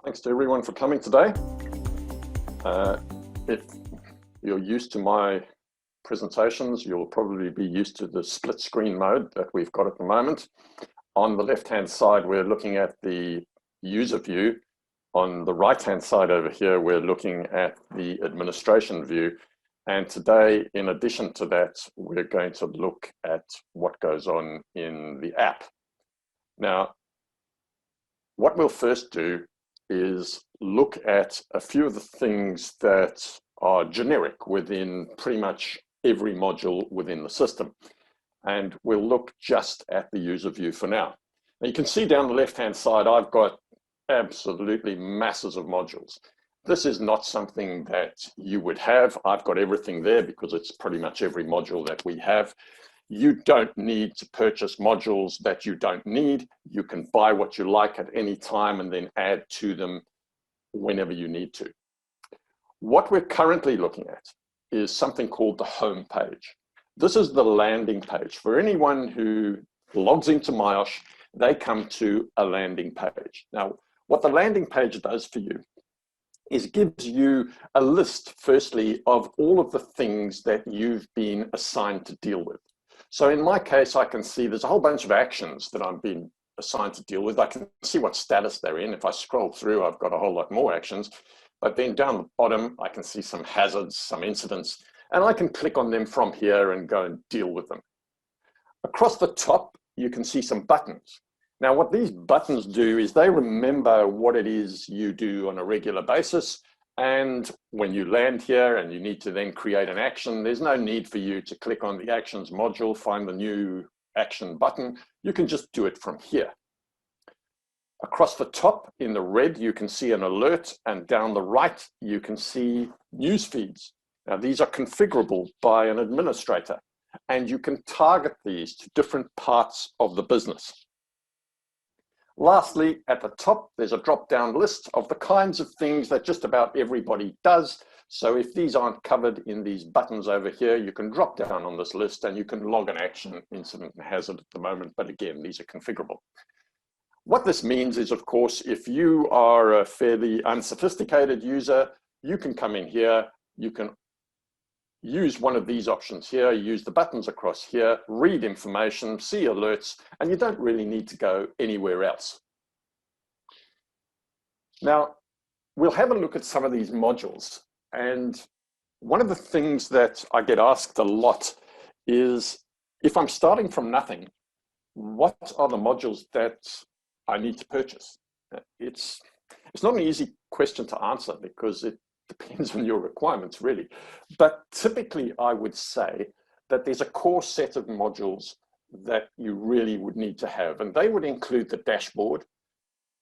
Thanks to everyone for coming today. If you're used to my presentations, you'll probably be used to the split screen mode that we've got at the moment. On the left-hand side, we're looking at the user view. On the right-hand side over here, we're looking at the administration view. And today, in addition to that, we're going to look at what goes on in the app. Now, what we'll first do is look at a few of the things that are generic within pretty much every module within the system. And we'll look just at the user view for now. Now you can see down the left-hand side, I've got absolutely masses of modules. This is not something that you would have. I've got everything there because it's pretty much every module that we have. You don't need to purchase modules that you don't need. You can buy what you like at any time and then add to them whenever you need to. What we're currently looking at is something called the home page. This is the landing page. For anyone who logs into myosh, they come to a landing page. Now, what the landing page does for you is gives you a list, firstly, of all of the things that you've been assigned to deal with. So in my case, I can see there's a whole bunch of actions that I'm being assigned to deal with. I can see what status they're in. If I scroll through, I've got a whole lot more actions. But then down the bottom, I can see some hazards, some incidents, and I can click on them from here and go and deal with them. Across the top, you can see some buttons. Now, what these buttons do is they remember what it is you do on a regular basis. And when you land here and you need to then create an action, there's no need for you to click on the actions module, find the new action button. You can just do it from here. Across the top in the red, you can see an alert, and down the right, you can see news feeds. Now, these are configurable by an administrator, and you can target these to different parts of the business. Lastly, at the top, there's a drop-down list of the kinds of things that just about everybody does. So if these aren't covered in these buttons over here, you can drop down on this list and you can log an action, incident, and hazard at the moment. But again, these are configurable. What this means is, of course, if you are a fairly unsophisticated user, you can come in here, you can use one of these options here, use the buttons across here, read information, see alerts, and you don't really need to go anywhere else. Now, we'll have a look at some of these modules. And one of the things that I get asked a lot is, if I'm starting from nothing, what are the modules that I need to purchase? It's not an easy question to answer because it depends on your requirements, really. But typically, I would say that there's a core set of modules that you really would need to have. And they would include the dashboard,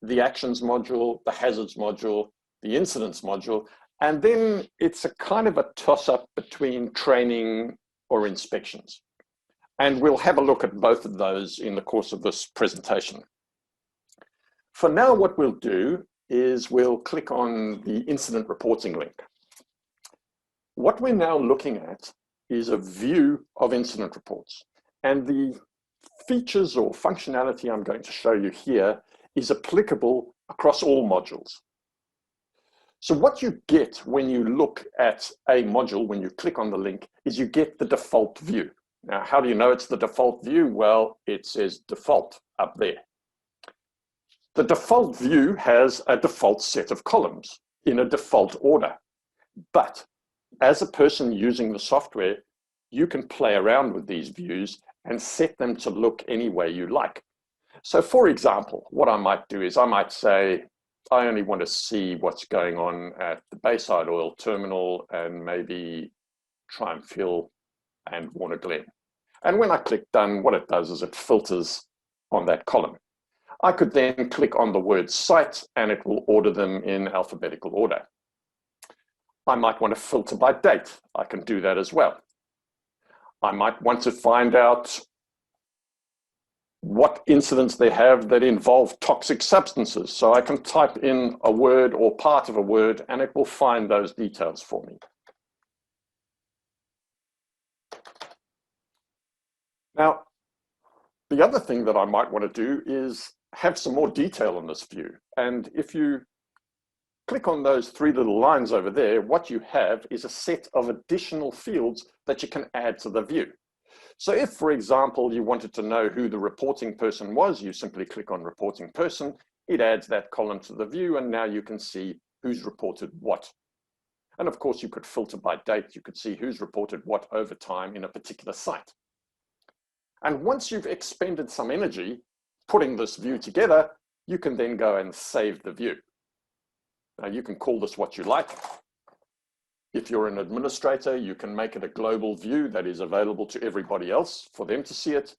the actions module, the hazards module, the incidents module. And then it's a kind of a toss-up between training or inspections. And we'll have a look at both of those in the course of this presentation. For now, what we'll do is we'll click on the incident reporting link. What we're now looking at is a view of incident reports. And the features or functionality I'm going to show you here is applicable across all modules. So what you get when you look at a module, when you click on the link, is you get the default view. Now, how do you know it's the default view? Well, it says default up there. The default view has a default set of columns in a default order. But as a person using the software, you can play around with these views and set them to look any way you like. So for example, what I might do is I might say, I only want to see what's going on at the Bayside Oil Terminal and maybe try and fill and Warner Glen. And when I click done, what it does is it filters on that column. I could then click on the word site and it will order them in alphabetical order. I might want to filter by date. I can do that as well. I might want to find out what incidents they have that involve toxic substances. So I can type in a word or part of a word and it will find those details for me. Now, the other thing that I might want to do is have some more detail on this view. And if you click on those three little lines over there, what you have is a set of additional fields that you can add to the view. So if, for example, you wanted to know who the reporting person was, you simply click on reporting person, it adds that column to the view, and now you can see who's reported what. And of course, you could filter by date. You could see who's reported what over time in a particular site. And once you've expended some energy putting this view together, you can then go and save the view. Now, you can call this what you like. If you're an administrator, you can make it a global view that is available to everybody else for them to see it.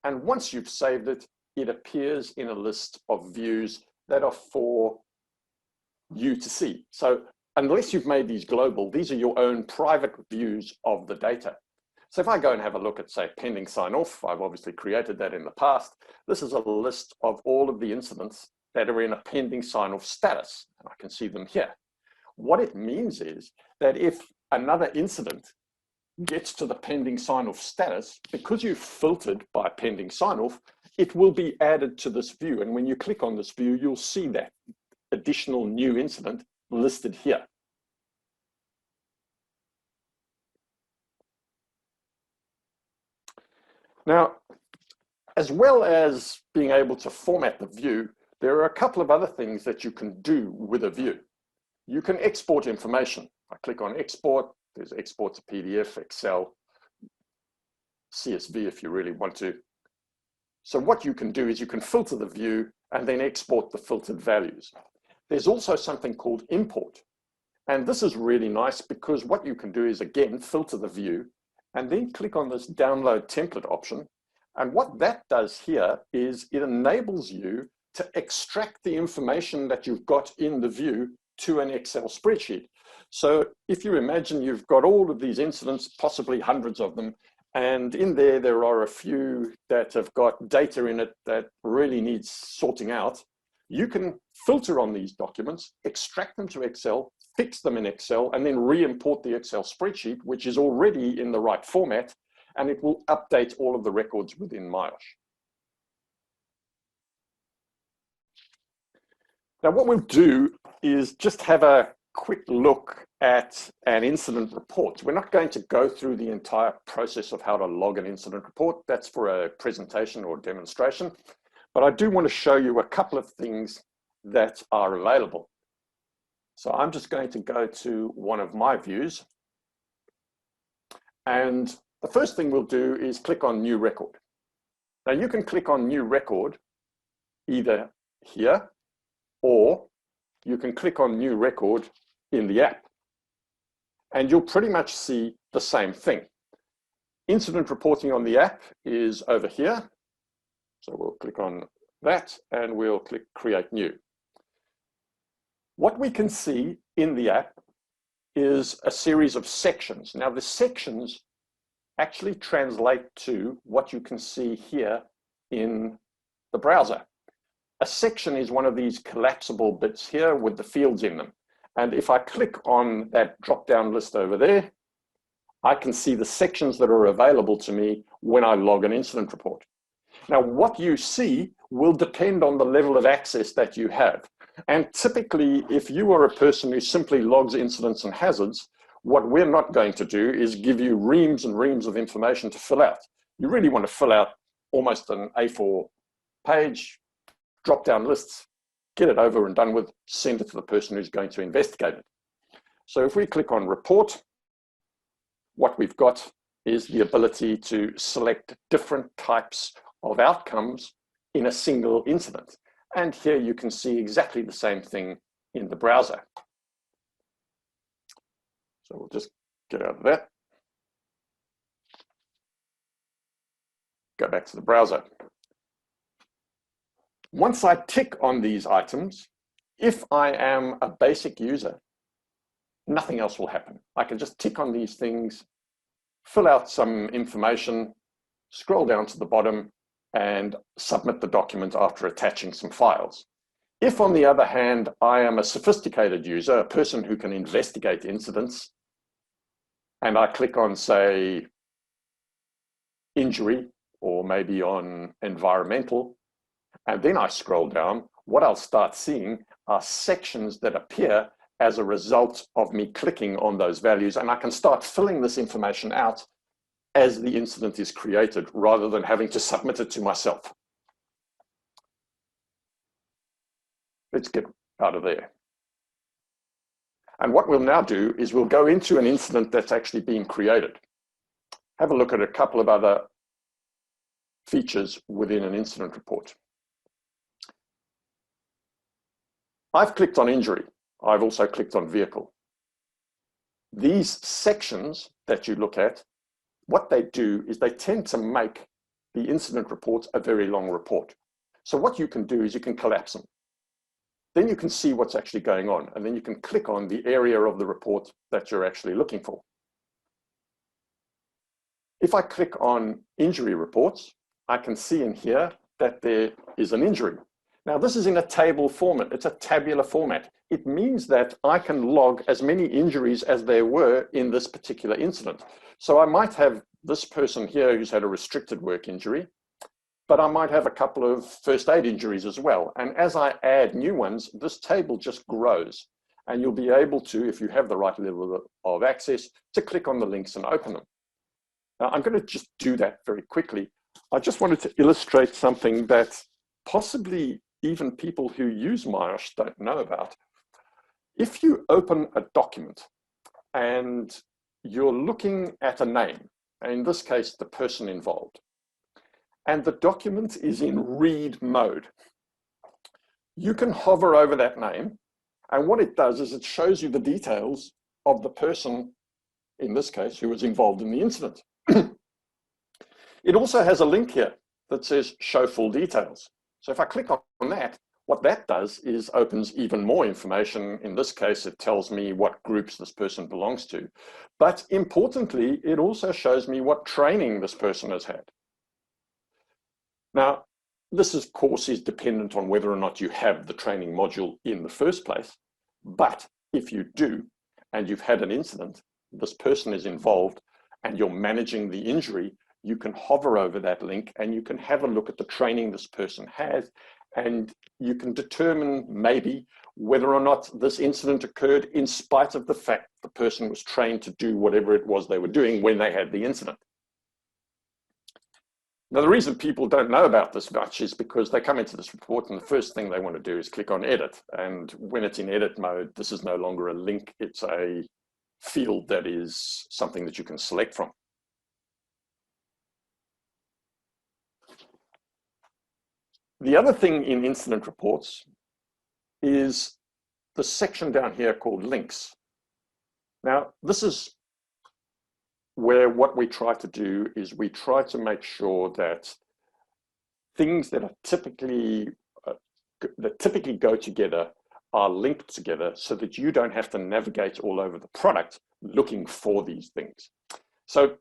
And once you've saved it, it appears in a list of views that are for you to see. So unless you've made these global, these are your own private views of the data. So if I go and have a look at, say, pending sign-off, I've obviously created that in the past. This is a list of all of the incidents that are in a pending sign-off status. And I can see them here. What it means is that if another incident gets to the pending sign-off status, because you've filtered by pending sign-off, it will be added to this view. And when you click on this view, you'll see that additional new incident listed here. Now, as well as being able to format the view, there are a couple of other things that you can do with a view. You can export information. I click on export, there's export to PDF, Excel, CSV if you really want to. So what you can do is you can filter the view and then export the filtered values. There's also something called import. And this is really nice because what you can do is, again, filter the view and then click on this download template option. And what that does here is it enables you to extract the information that you've got in the view to an Excel spreadsheet. So if you imagine you've got all of these incidents, possibly hundreds of them, and in there are a few that have got data in it that really needs sorting out, you can filter on these documents, extract them to Excel, fix them in Excel, and then re-import the Excel spreadsheet, which is already in the right format, and it will update all of the records within myosh. Now, what we'll do is just have a quick look at an incident report. We're not going to go through the entire process of how to log an incident report. That's for a presentation or demonstration. But I do want to show you a couple of things that are available. So I'm just going to go to one of my views. And the first thing we'll do is click on New Record. Now you can click on New Record either here, or you can click on New Record in the app. And you'll pretty much see the same thing. Incident reporting on the app is over here. So we'll click on that and we'll click Create New. What we can see in the app is a series of sections. Now the sections actually translate to what you can see here in the browser. A section is one of these collapsible bits here with the fields in them. And if I click on that drop-down list over there, I can see the sections that are available to me when I log an incident report. Now, what you see will depend on the level of access that you have. And typically, if you are a person who simply logs incidents and hazards, what we're not going to do is give you reams and reams of information to fill out. You really want to fill out almost an A4 page, drop down lists, get it over and done with, send it to the person who's going to investigate it. So if we click on Report, what we've got is the ability to select different types of outcomes in a single incident. And here you can see exactly the same thing in the browser. So we'll just get out of that. Go back to the browser. Once I tick on these items, if I am a basic user, nothing else will happen. I can just tick on these things, fill out some information, scroll down to the bottom, and submit the document after attaching some files. If, on the other hand, I am a sophisticated user, a person who can investigate incidents, and I click on, say, injury, or maybe on environmental, and then I scroll down, what I'll start seeing are sections that appear as a result of me clicking on those values, and I can start filling this information out as the incident is created rather than having to submit it to myself. Let's get out of there. And what we'll now do is we'll go into an incident that's actually been created. Have a look at a couple of other features within an incident report. I've clicked on injury. I've also clicked on vehicle. These sections that you look at, what they do is they tend to make the incident reports a very long report. So what you can do is you can collapse them. Then you can see what's actually going on, and then you can click on the area of the report that you're actually looking for. If I click on injury reports, I can see in here that there is an injury. Now this is in a table format, it's a tabular format. It means that I can log as many injuries as there were in this particular incident. So I might have this person here who's had a restricted work injury, but I might have a couple of first aid injuries as well. And as I add new ones, this table just grows. And you'll be able to, if you have the right level of access, to click on the links and open them. Now, I'm going to just do that very quickly. I just wanted to illustrate something that possibly even people who use myosh don't know about. If you open a document and you're looking at a name, in this case, the person involved, and the document is in read mode, you can hover over that name, and what it does is it shows you the details of the person, in this case, who was involved in the incident. It also has a link here that says show full details. So if I click on that, what that does is opens even more information. In this case, it tells me what groups this person belongs to. But importantly, it also shows me what training this person has had. Now, this of course is dependent on whether or not you have the training module in the first place. But if you do, and you've had an incident, this person is involved, and you're managing the injury, you can hover over that link and you can have a look at the training this person has, and you can determine maybe whether or not this incident occurred in spite of the fact the person was trained to do whatever it was they were doing when they had the incident. Now, the reason people don't know about this much is because they come into this report and the first thing they want to do is click on edit. And when it's in edit mode, this is no longer a link, it's a field that is something that you can select from. The other thing in incident reports is the section down here called links. Now, this is where what we try to do is we try to make sure that things that are typically go together are linked together so that you don't have to navigate all over the product looking for these things. So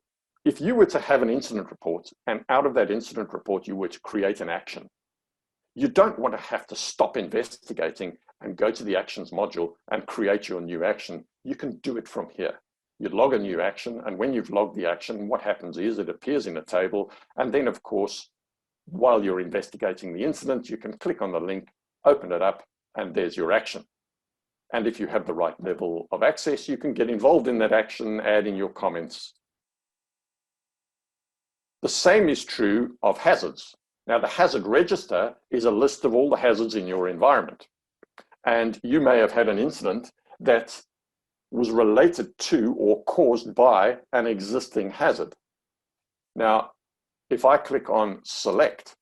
if you were to have an incident report and out of that incident report you were to create an action, you don't want to have to stop investigating and go to the actions module and create your new action. You can do it from here. You log a new action, and when you've logged the action, what happens is it appears in a table, and then of course, while you're investigating the incident, you can click on the link, open it up, and there's your action. And if you have the right level of access, you can get involved in that action, add in your comments. The same is true of hazards. Now, the hazard register is a list of all the hazards in your environment. And you may have had an incident that was related to or caused by an existing hazard. Now, if I click on select,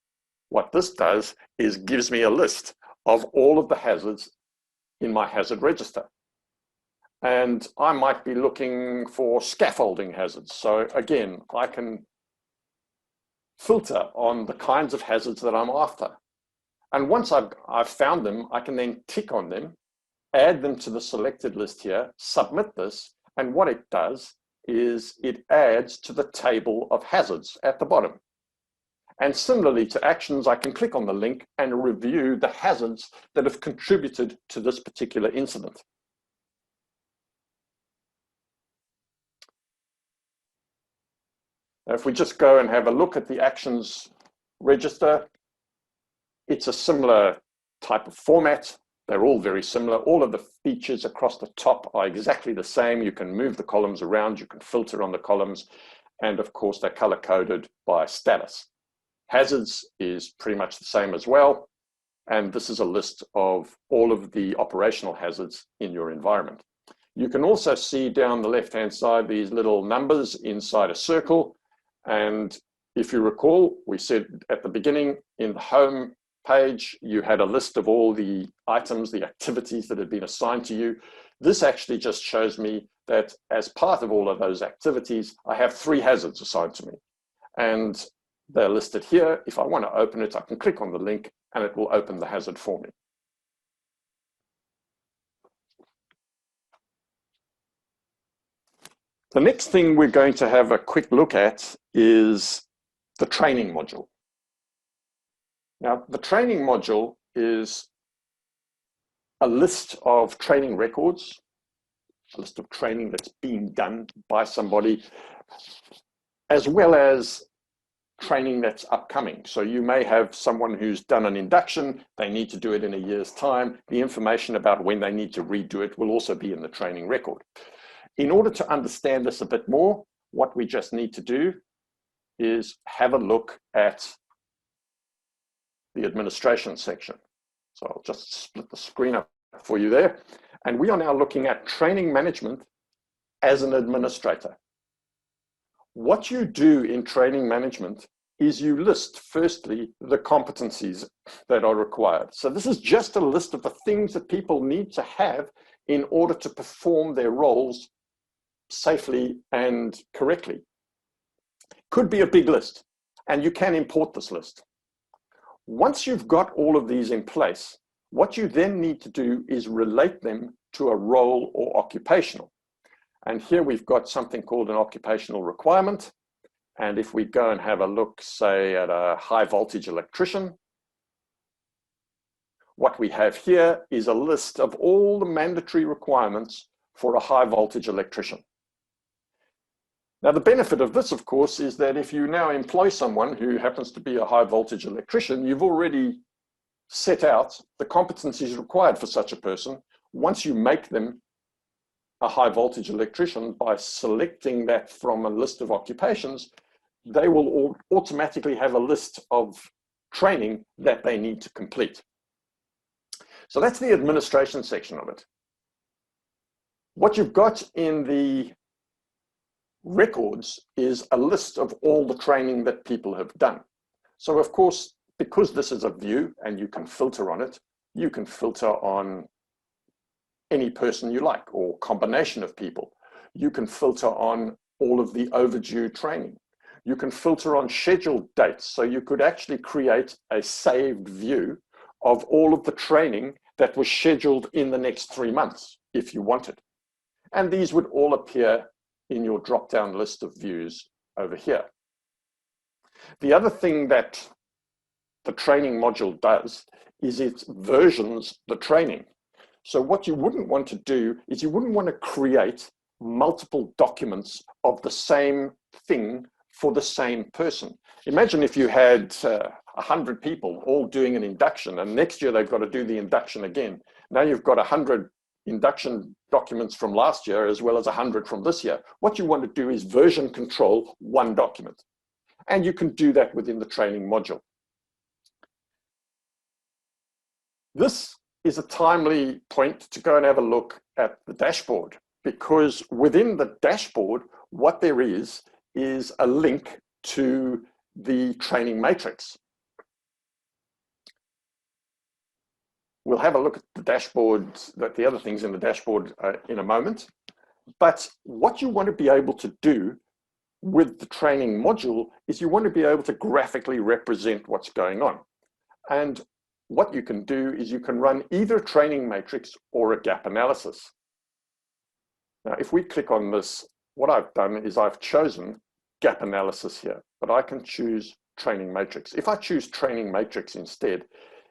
what this does is gives me a list of all of the hazards in my hazard register. And I might be looking for scaffolding hazards. So again, I can filter on the kinds of hazards that I'm after. And once I've found them, I can then tick on them, add them to the selected list here, submit this, and what it does is it adds to the table of hazards at the bottom. And similarly to actions, I can click on the link and review the hazards that have contributed to this particular incident. Now, if we just go and have a look at the actions register, it's a similar type of format, They're all very similar. All of the features across the top are exactly the same. You can move the columns around, you can filter on the columns, and of course they're color-coded by status. Hazards is pretty much the same as well, and this is a list of all of the operational hazards in your environment. You can also see down the left-hand side these little numbers inside a circle, and if you recall, we said at the beginning in the home page, you had a list of all the items, the activities that had been assigned to you. This actually just shows me that as part of all of those activities, I have 3 hazards assigned to me. And they're listed here. If I want to open it, I can click on the link and it will open the hazard for me. The next thing we're going to have a quick look at is the training module. Now, the training module is a list of training records, a list of training that's being done by somebody, as well as training that's upcoming. So you may have someone who's done an induction, they need to do it in a year's time. The information about when they need to redo it will also be in the training record. In order to understand this a bit more, what we just need to do is have a look at the administration section. So I'll just split the screen up for you there. And we are now looking at training management as an administrator. What you do in training management is you list, firstly, the competencies that are required. So this is just a list of the things that people need to have in order to perform their roles safely and correctly. Could be a big list, and you can import this list. Once you've got all of these in place, what you then need to do is relate them to a role or occupational. And here we've got something called an occupational requirement. And if we go and have a look, say, at a high voltage electrician, what we have here is a list of all the mandatory requirements for a high voltage electrician. Now, the benefit of this, of course, is that if you now employ someone who happens to be a high voltage electrician, you've already set out the competencies required for such a person. Once you make them a high voltage electrician by selecting that from a list of occupations, they will automatically have a list of training that they need to complete. So that's the administration section of it. What you've got in the records is a list of all the training that people have done. So of course, because this is a view and you can filter on it, you can filter on any person you like or combination of people. You can filter on all of the overdue training. You can filter on scheduled dates. So you could actually create a saved view of all of the training that was scheduled in the next 3 months if you wanted. And these would all appear in your drop-down list of views over here. The other thing that the training module does is it versions the training. So what you wouldn't want to do is you wouldn't want to create multiple documents of the same thing for the same person. Imagine if you had 100 people all doing an induction, and next year they've got to do the induction again. Now you've got 100 induction documents from last year as well as 100 from this year. What you want to do is version control one document. And you can do that within the training module. This is a timely point to go and have a look at the dashboard, because within the dashboard, what there is a link to the training matrix. We'll have a look at the dashboard, the other things in the dashboard in a moment. But what you want to be able to do with the training module is you want to be able to graphically represent what's going on. And what you can do is you can run either a training matrix or a gap analysis. Now, if we click on this, what I've done is I've chosen gap analysis here, but I can choose training matrix. If I choose training matrix instead,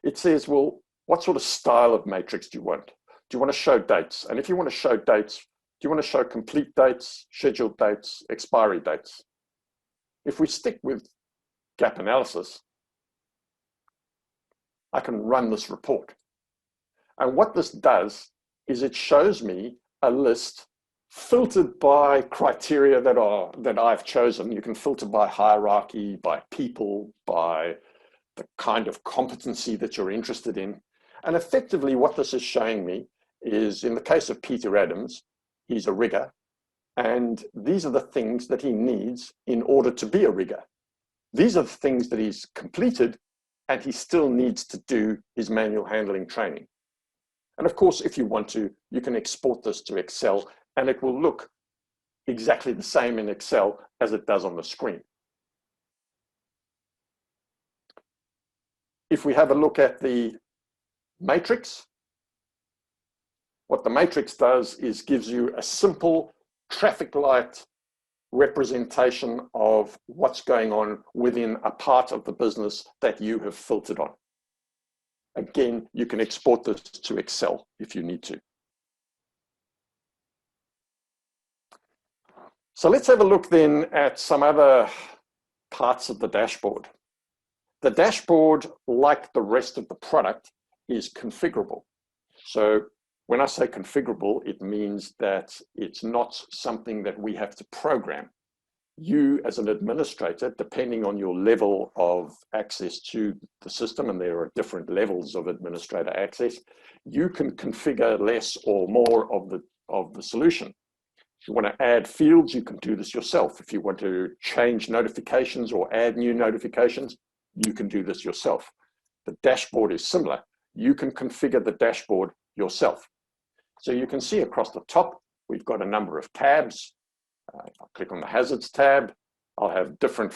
it says, well, what sort of style of matrix do you want? Do you want to show dates? And if you want to show dates, do you want to show complete dates, scheduled dates, expiry dates? If we stick with gap analysis, I can run this report. And what this does is it shows me a list filtered by criteria that I've chosen. You can filter by hierarchy, by people, by the kind of competency that you're interested in. And effectively what this is showing me is, in the case of Peter Adams, he's a rigger, and these are the things that he needs in order to be a rigger. These are the things that he's completed, and he still needs to do his manual handling training. And of course, if you want to, you can export this to Excel, and it will look exactly the same in Excel as it does on the screen. If we have a look at the matrix, what the matrix does is gives you a simple traffic light representation of what's going on within a part of the business that you have filtered on. Again, you can export this to Excel if you need to. So let's have a look then at some other parts of the dashboard. The dashboard, like the rest of the product, is configurable. So when I say configurable, it means that it's not something that we have to program. You as an administrator, depending on your level of access to the system, and there are different levels of administrator access, you can configure less or more of the solution. If you want to add fields, you can do this yourself. If you want to change notifications or add new notifications, you can do this yourself. The dashboard is similar. You can configure the dashboard yourself. So you can see across the top, we've got a number of tabs. If I click on the hazards tab, I'll have different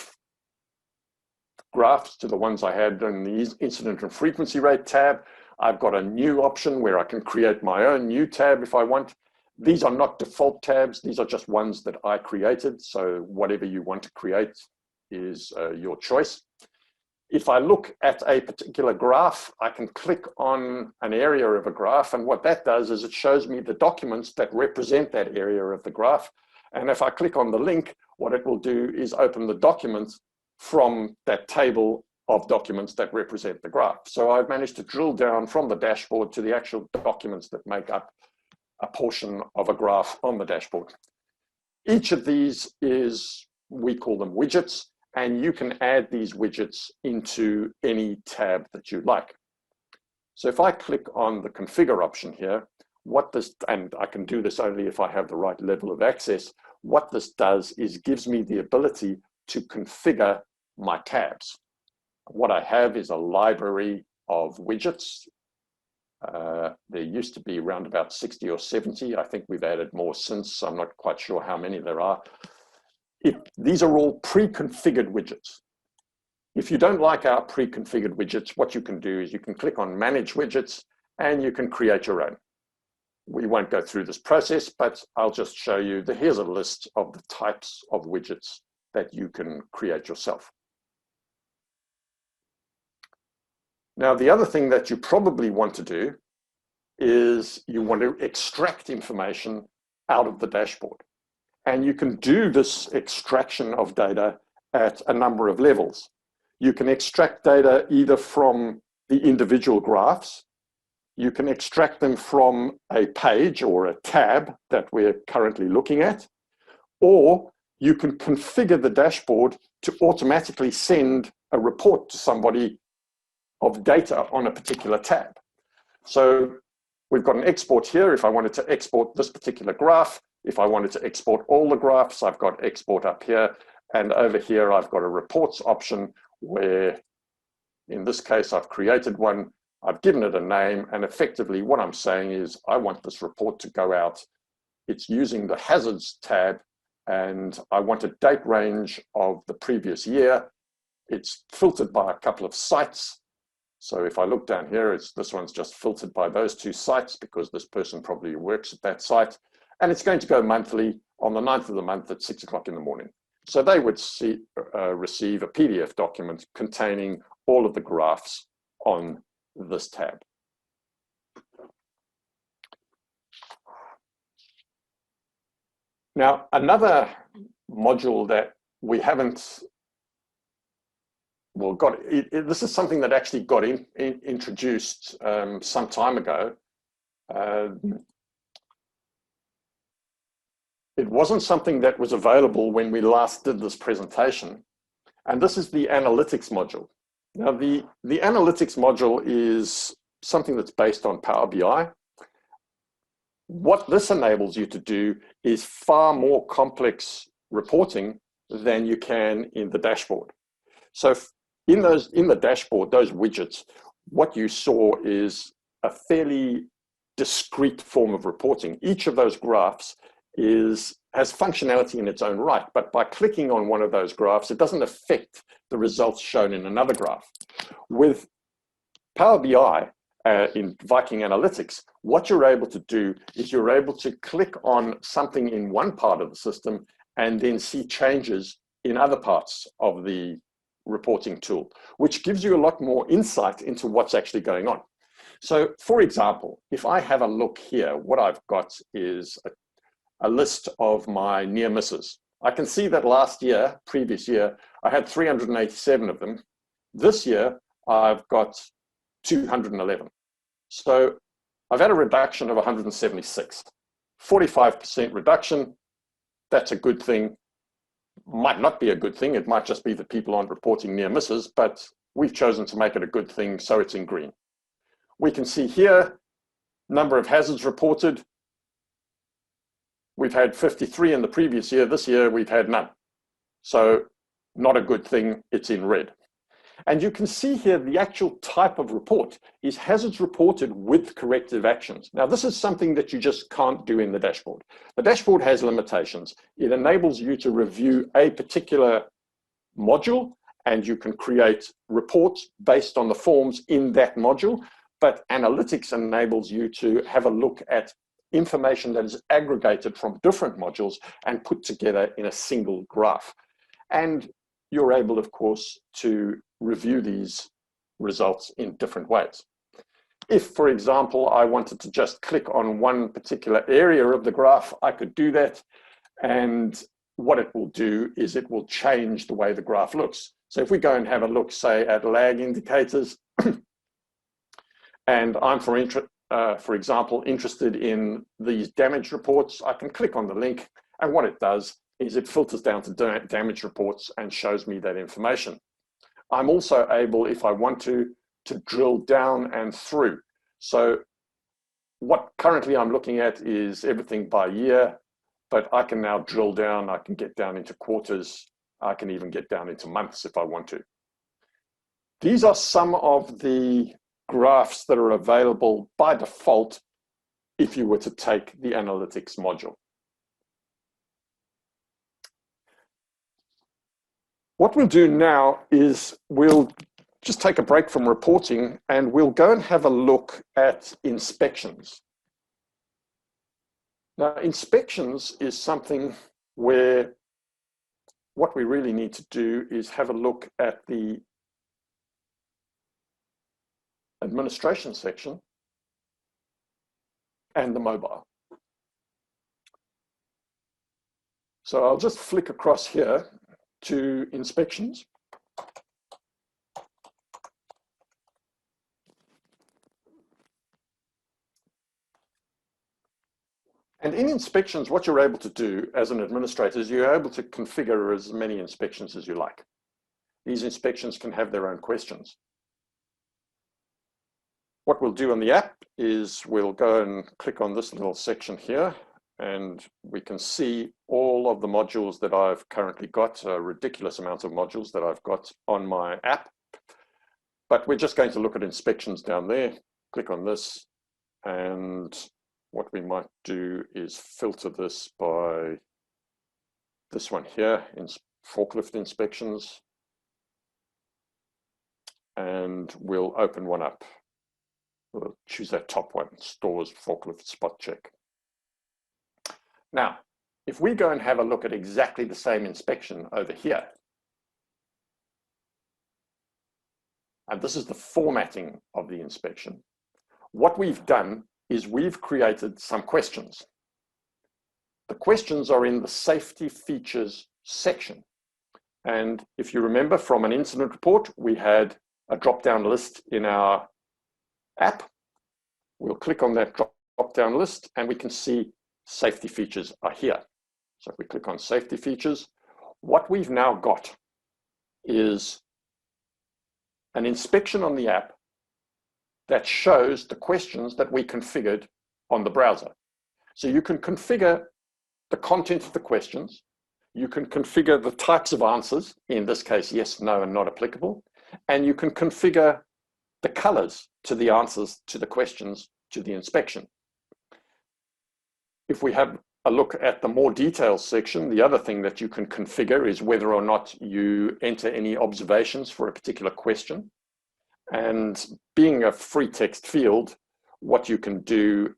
graphs to the ones I had in the incident and frequency rate tab. I've got a new option where I can create my own new tab if I want. These are not default tabs. These are just ones that I created. So whatever you want to create is your choice. If I look at a particular graph, I can click on an area of a graph, and what that does is it shows me the documents that represent that area of the graph. And if I click on the link, what it will do is open the documents from that table of documents that represent the graph. So I've managed to drill down from the dashboard to the actual documents that make up a portion of a graph on the dashboard. Each of these is, we call them widgets, and you can add these widgets into any tab that you like. So if I click on the configure option here, what this, and I can do this only if I have the right level of access, what this does is gives me the ability to configure my tabs. What I have is a library of widgets. There used to be around about 60 or 70. I think we've added more since. I'm not quite sure how many there are. These are all pre-configured widgets. If you don't like our pre-configured widgets, what you can do is you can click on Manage Widgets and you can create your own. We won't go through this process, but I'll just show you that here's a list of the types of widgets that you can create yourself. Now, the other thing that you probably want to do is you want to extract information out of the dashboard. And you can do this extraction of data at a number of levels. You can extract data either from the individual graphs. You can extract them from a page or a tab that we're currently looking at, or you can configure the dashboard to automatically send a report to somebody of data on a particular tab. So we've got an export here. If I wanted to export this particular graph, if I wanted to export all the graphs, I've got export up here. And over here, I've got a reports option where, in this case, I've created one. I've given it a name, and effectively what I'm saying is I want this report to go out. It's using the hazards tab, and I want a date range of the previous year. It's filtered by a couple of sites. So if I look down here, this one's just filtered by those two sites because this person probably works at that site. And it's going to go monthly on the 9th of the month at 6 o'clock in the morning. So they would receive a PDF document containing all of the graphs on this tab. Now, another module that we haven't, well, this is something that actually got introduced some time ago, It wasn't something that was available when we last did this presentation. And this is the analytics module. Now, the analytics module is something that's based on Power BI. What this enables you to do is far more complex reporting than you can in the dashboard. So in the dashboard, those widgets, what you saw is a fairly discrete form of reporting. Each of those graphs has functionality in its own right, but by clicking on one of those graphs, it doesn't affect the results shown in another graph. With Power BI in Viking Analytics, what you're able to do is you're able to click on something in one part of the system and then see changes in other parts of the reporting tool, which gives you a lot more insight into what's actually going on. So, for example, if I have a look here, what I've got is a list of my near misses. I can see that last year, previous year, I had 387 of them. This year, I've got 211. So I've had a reduction of 176. 45% reduction, that's a good thing. Might not be a good thing. It might just be that people aren't reporting near misses, but we've chosen to make it a good thing, so it's in green. We can see here, number of hazards reported. We've had 53 in the previous year. This year, we've had none. So not a good thing, it's in red. And you can see here the actual type of report is hazards reported with corrective actions. Now, this is something that you just can't do in the dashboard. The dashboard has limitations. It enables you to review a particular module, and you can create reports based on the forms in that module. But analytics enables you to have a look at information that is aggregated from different modules and put together in a single graph. And you're able, of course, to review these results in different ways. If, for example, I wanted to just click on one particular area of the graph, I could do that. And what it will do is it will change the way the graph looks. So if we go and have a look, say, at lag indicators, and I'm, for example, interested in these damage reports, I can click on the link, and what it does is it filters down to damage reports and shows me that information. I'm also able, if I want to drill down and through. So what currently I'm looking at is everything by year, but I can now drill down, I can get down into quarters, I can even get down into months if I want to. These are some of the graphs that are available by default if you were to take the analytics module. What we'll do now is we'll just take a break from reporting and we'll go and have a look at inspections. Now, inspections is something where what we really need to do is have a look at the administration section and the mobile. So I'll just flick across here to inspections. And in inspections, what you're able to do as an administrator is you're able to configure as many inspections as you like. These inspections can have their own questions. What we'll do on the app is we'll go and click on this little section here, and we can see all of the modules that I've currently got, a ridiculous amount of modules that I've got on my app. But we're just going to look at inspections down there. Click on this, and what we might do is filter this by this one here, in forklift inspections, and we'll open one up. We'll choose that top one, stores forklift spot check. Now, if we go and have a look at exactly the same inspection over here, and this is the formatting of the inspection, what we've done is we've created some questions. The questions are in the safety features section. And if you remember from an incident report, we had a drop-down list in our app. We'll click on that drop-down list, and we can see safety features are here. So if we click on safety features, what we've now got is an inspection on the app that shows the questions that we configured on the browser. So you can configure the content of the questions. You can configure the types of answers, in this case, yes, no, and not applicable. And you can configure the colors to the answers to the questions to the inspection. If we have a look at the more detailed section, the other thing that you can configure is whether or not you enter any observations for a particular question. And being a free text field, what you can do,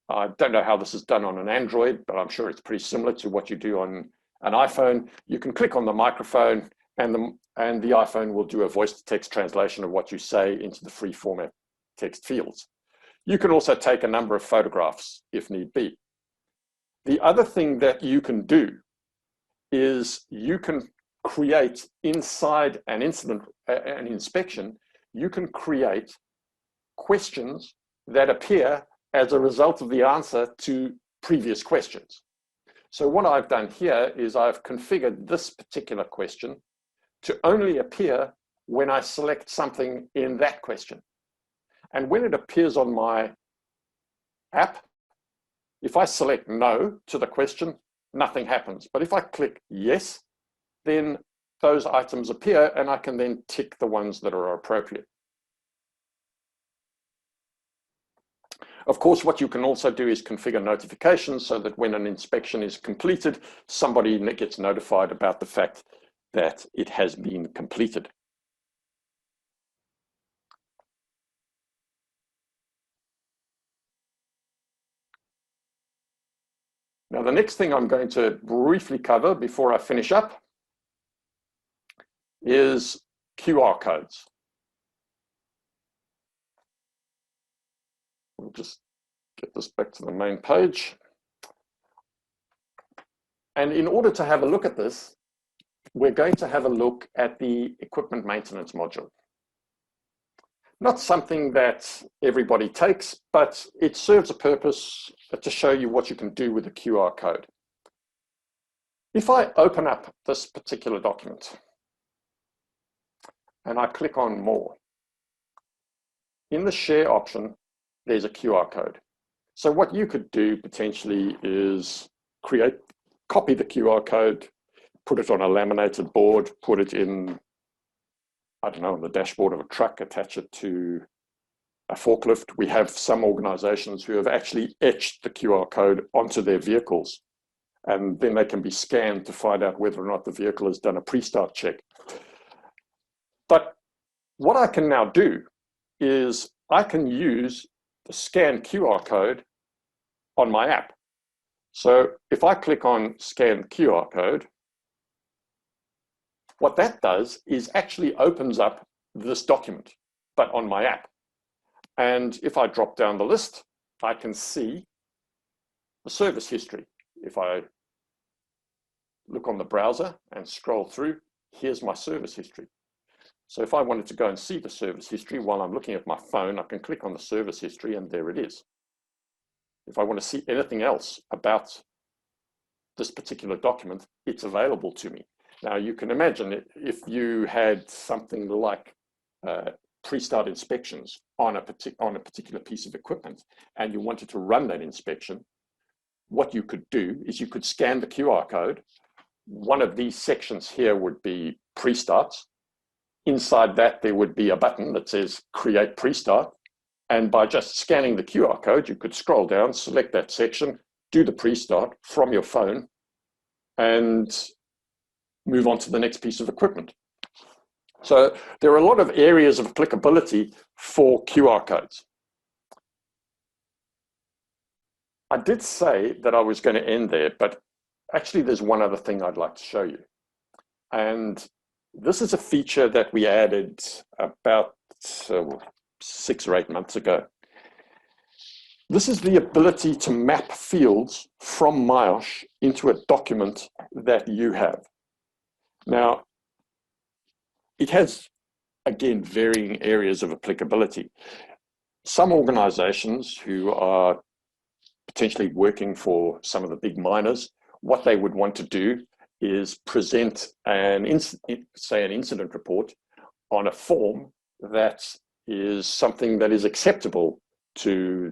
I don't know how this is done on an Android, but I'm sure it's pretty similar to what you do on an iPhone. You can click on the microphone and the iPhone will do a voice-to-text translation of what you say into the free format text fields. You can also take a number of photographs if need be. The other thing that you can do is you can create inside an inspection, you can create questions that appear as a result of the answer to previous questions. So what I've done here is I've configured this particular question to only appear when I select something in that question. And when it appears on my app, if I select no to the question, nothing happens. But if I click yes, then those items appear and I can then tick the ones that are appropriate. Of course, what you can also do is configure notifications so that when an inspection is completed, somebody gets notified about the fact that it has been completed. Now, the next thing I'm going to briefly cover before I finish up is QR codes. We'll just get this back to the main page. And in order to have a look at this, we're going to have a look at the equipment maintenance module. Not something that everybody takes, but it serves a purpose to show you what you can do with a QR code. If I open up this particular document and I click on More, in the Share option, there's a QR code. So what you could do potentially is copy the QR code, put it on a laminated board, put it in, I don't know, on the dashboard of a truck, attach it to a forklift. We have some organizations who have actually etched the QR code onto their vehicles, and then they can be scanned to find out whether or not the vehicle has done a pre-start check. But what I can now do is I can use the scan QR code on my app. So if I click on Scan QR code, what that does is actually opens up this document, but on my app. And if I drop down the list, I can see the service history. If I look on the browser and scroll through, here's my service history. So if I wanted to go and see the service history while I'm looking at my phone, I can click on the service history and there it is. If I want to see anything else about this particular document, it's available to me. Now you can imagine if you had something like pre-start inspections on a particular piece of equipment and you wanted to run that inspection, what you could do is you could scan the QR code. One of these sections here would be pre-starts. Inside that, there would be a button that says Create Pre-Start. And by just scanning the QR code, you could scroll down, select that section, do the pre-start from your phone, and move on to the next piece of equipment. So there are a lot of areas of applicability for QR codes. I did say that I was going to end there, but actually there's one other thing I'd like to show you. And this is a feature that we added about 6 or 8 months ago. This is the ability to map fields from myosh into a document that you have. Now, it has, again, varying areas of applicability. Some organizations who are potentially working for some of the big miners, what they would want to do is present an incident report on a form that is something that is acceptable to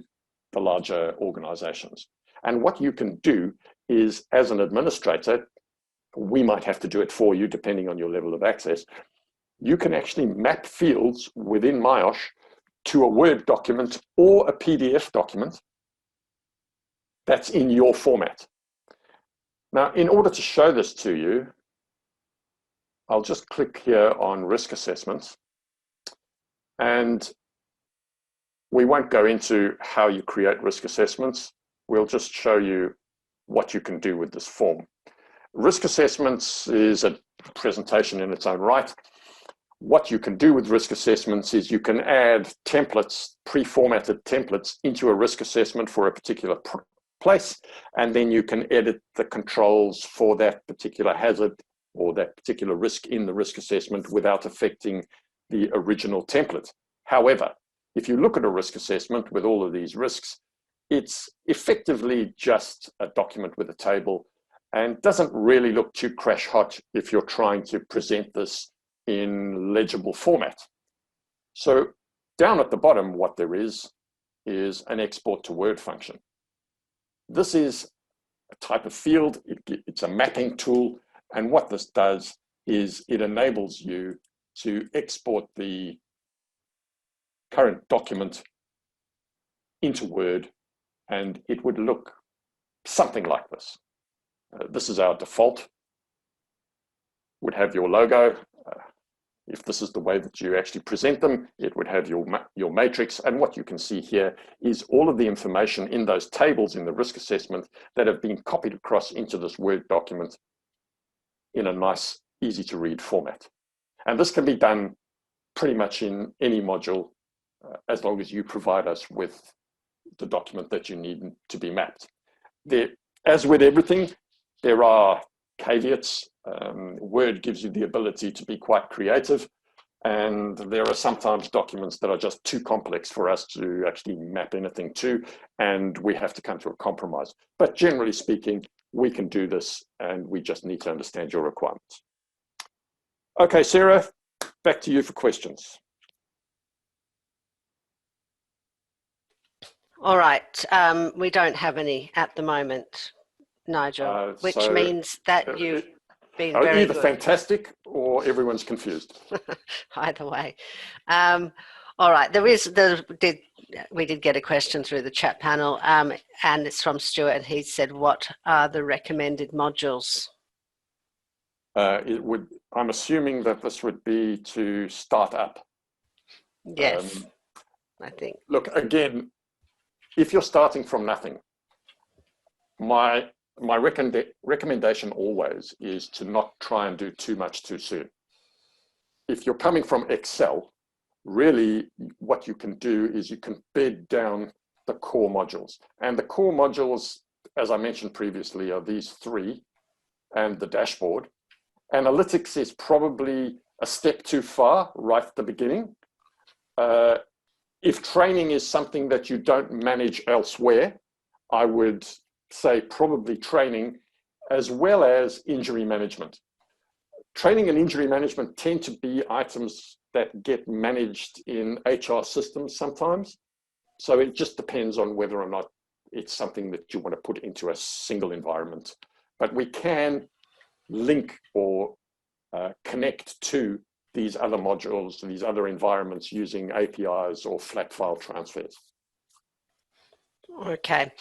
the larger organizations. And what you can do is, as an administrator, we might have to do it for you depending on your level of access. You can actually map fields within myosh to a Word document or a PDF document that's in your format. Now, in order to show this to you, I'll just click here on risk assessments, and we won't go into how you create risk assessments. We'll just show you what you can do with this form. Risk assessments is a presentation in its own right. What you can do with risk assessments is you can add templates, pre-formatted templates, into a risk assessment for a particular place, and then you can edit the controls for that particular hazard or that particular risk in the risk assessment without affecting the original template. However, if you look at a risk assessment with all of these risks, it's effectively just a document with a table and doesn't really look too crash hot if you're trying to present this in legible format. So down at the bottom, what there is an export to Word function. This is a type of field, it's a mapping tool, and what this does is it enables you to export the current document into Word, and it would look something like this. This is our default, would have your logo. If this is the way that you actually present them, it would have your matrix. And what you can see here is all of the information in those tables in the risk assessment that have been copied across into this Word document in a nice, easy to read format. And this can be done pretty much in any module, as long as you provide us with the document that you need to be mapped. As with everything, there are caveats. Word gives you the ability to be quite creative, and there are sometimes documents that are just too complex for us to actually map anything to, and we have to come to a compromise. But generally speaking, we can do this, and we just need to understand your requirements. Okay, Sarah, back to you for questions. All right, we don't have any at the moment, Nigel, which means that you've been very either good. Fantastic or everyone's confused. Either way. All right, we did get a question through the chat panel, and it's from Stuart, and he said, what are the recommended modules? I'm assuming that this would be to start up. Yes, I think. Look, again, if you're starting from nothing, my recommendation always is to not try and do too much too soon. If you're coming from Excel, really what you can do is you can bed down the core modules. And the core modules, as I mentioned previously, are these three and the dashboard. Analytics is probably a step too far right at the beginning. If training is something that you don't manage elsewhere, I would say probably training as well as injury management. Training and injury management tend to be items that get managed in HR systems sometimes. So it just depends on whether or not it's something that you want to put into a single environment. But we can link or connect to these other modules, these other environments using APIs or flat file transfers. Okay.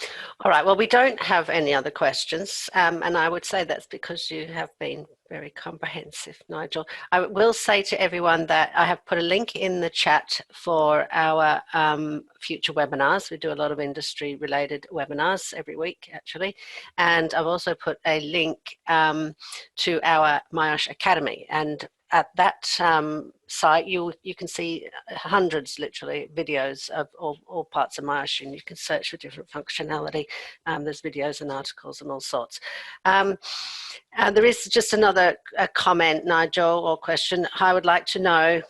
All right. Well, we don't have any other questions. And I would say that's because you have been very comprehensive, Nigel. I will say to everyone that I have put a link in the chat for our future webinars. We do a lot of industry related webinars every week, actually. And I've also put a link to our myosh Academy. And at that site, you can see hundreds, literally, videos of all parts of myosh, and you can search for different functionality. There's videos and articles and all sorts. There is just another comment, Nigel, or question. I would like to know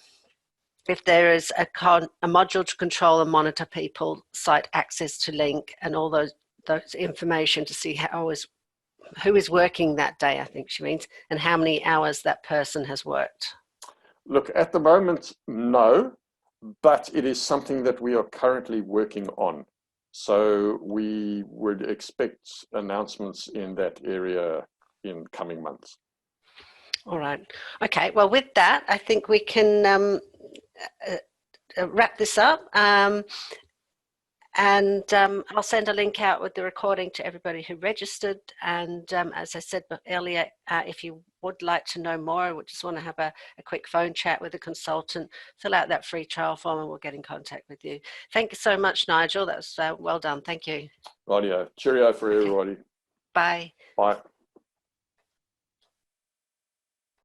if there is a module to control and monitor people, site access to link, and all those those information to see who is working that day, I think she means, and how many hours that person has worked? Look, at the moment, no, but it is something that we are currently working on. So we would expect announcements in that area in coming months. All right. Okay. Well, with that, I think we can wrap this up. And I'll send a link out with the recording to everybody who registered. And as I said earlier, if you would like to know more, or just want to have a quick phone chat with a consultant, fill out that free trial form and we'll get in contact with you. Thank you so much, Nigel. That was well done. Thank you. Rightio. Cheerio for everybody. Bye. Bye.